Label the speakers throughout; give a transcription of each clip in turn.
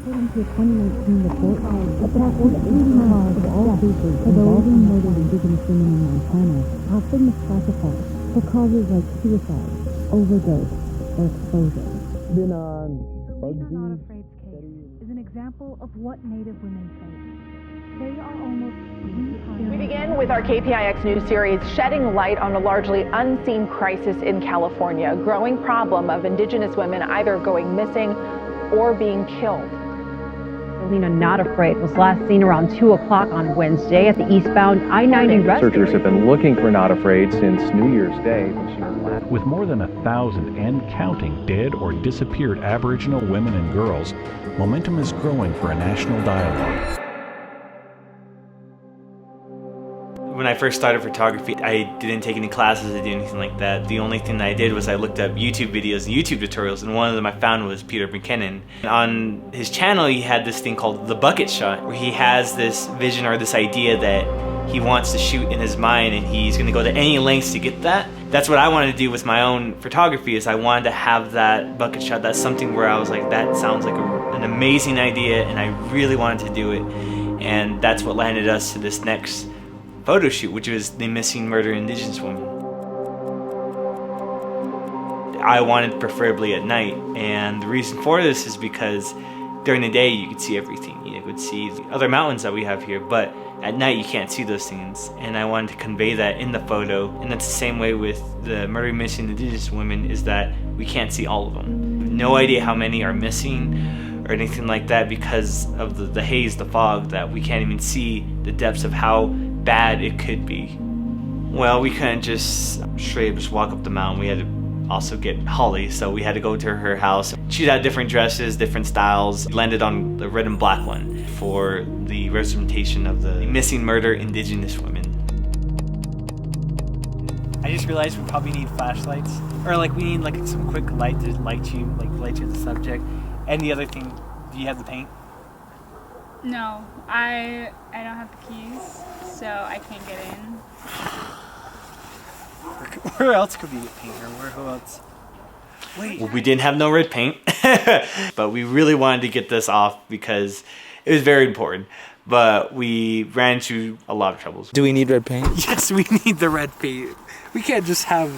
Speaker 1: According to a 2019 report, approximately 80 miles of all cases involving murdered Indigenous women in Montana have been misclassified for causes like suicide, overdose, or exposure.
Speaker 2: Been on
Speaker 3: The League Are Not Afraid's case is an example of what Native women face. They are almost 3 times...
Speaker 4: We begin with our KPIX News series shedding light on a largely unseen crisis in California, a growing problem of Indigenous women either going missing or being killed.
Speaker 5: Not Afraid was last seen around 2 o'clock on Wednesday at the eastbound I-90 rest area.
Speaker 2: Searchers have been looking for Not Afraid since New Year's Day when she was last.
Speaker 6: With more than 1,000 and counting dead or disappeared Aboriginal women and girls, momentum is growing for a national dialogue.
Speaker 7: When I first started photography, I didn't take any classes or do anything like that. The only thing that I did was I looked up YouTube videos and YouTube tutorials, and one of them I found was Peter McKinnon. On his channel, he had this thing called the bucket shot, where he has this vision or this idea that he wants to shoot in his mind, and he's going to go to any lengths to get that. That's what I wanted to do with my own photography, is I wanted to have that bucket shot. That's something where I was like, that sounds like an amazing idea, and I really wanted to do it. And that's what landed us to this next photo shoot, which was the missing murdered Indigenous woman. I wanted preferably at night, and the reason for this is because during the day you could see everything. You could see the other mountains that we have here, but at night you can't see those things, and I wanted to convey that in the photo. And that's the same way with the murdered missing Indigenous women, is that we can't see all of them. No idea how many are missing or anything like that because of the haze, the fog, that we can't even see the depths of how bad it could be. Well, we couldn't just straight just walk up the mountain. We had to also get Holly, so we had to go to her house. She had different dresses, different styles. We landed on the red and black one for the representation of the missing murdered Indigenous women.
Speaker 8: I just realized we probably need flashlights, or like we need like some quick light to light you the subject. And the other thing, do you have the paint?
Speaker 9: No, I don't have the keys, so I can't get in.
Speaker 8: Where else could we get paint, or who else? Wait.
Speaker 7: Well, we didn't have no red paint, but we really wanted to get this off because it was very important. But we ran into a lot of troubles.
Speaker 10: Do we need red paint?
Speaker 8: Yes, we need the red paint. We can't just have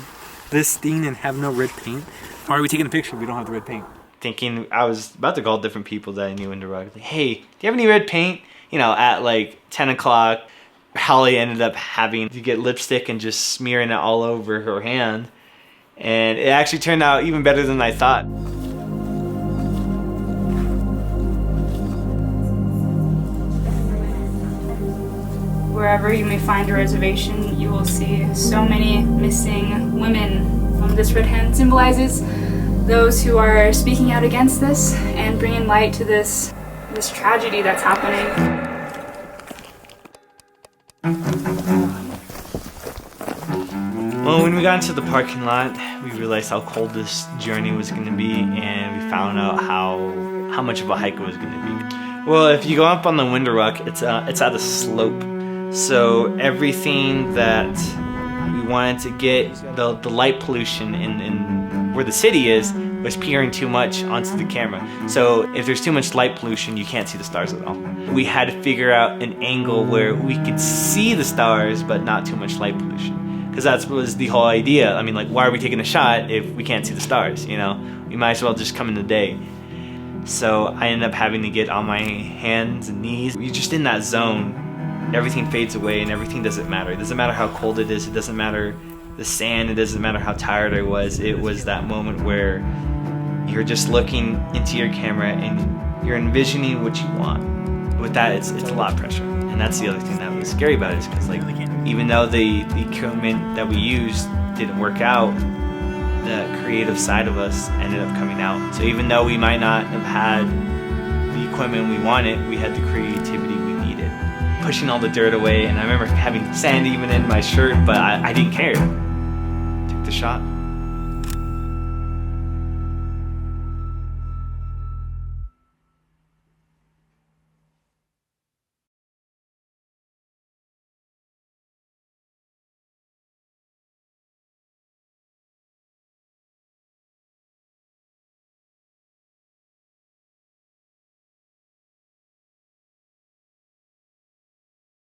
Speaker 8: this thing and have no red paint. Why are we taking a picture if we don't have the red paint?
Speaker 7: Thinking, I was about to call different people that I knew in the rug. Like, hey, do you have any red paint? You know, at like 10 o'clock, Holly ended up having to get lipstick and just smearing it all over her hand. And it actually turned out even better than I thought.
Speaker 9: Wherever you may find a reservation, you will see so many missing women. This red hand symbolizes those who are speaking out against this and bringing light to this tragedy that's happening.
Speaker 7: Well, when we got into the parking lot, we realized how cold this journey was going to be, and we found out how much of a hike it was going to be. Well, if you go up on the Window Rock, it's at a slope, so everything that we wanted to get, the light pollution in where the city is, was peering too much onto the camera. So if there's too much light pollution, you can't see the stars at all. We had to figure out an angle where we could see the stars, but not too much light pollution. Because that was the whole idea. I mean, like, why are we taking a shot if we can't see the stars, you know? We might as well just come in the day. So I ended up having to get on my hands and knees. You're just in that zone. Everything fades away and everything doesn't matter. It doesn't matter how cold it is. It doesn't matter the sand. It doesn't matter how tired I was. It was that moment where you're just looking into your camera and you're envisioning what you want. With that, it's a lot of pressure. And that's the other thing that was scary about it, is because, like, even though the equipment that we used didn't work out, the creative side of us ended up coming out. So even though we might not have had the equipment we wanted, we had the creativity we needed. Pushing all the dirt away, and I remember having sand even in my shirt, but I didn't care. Took the shot.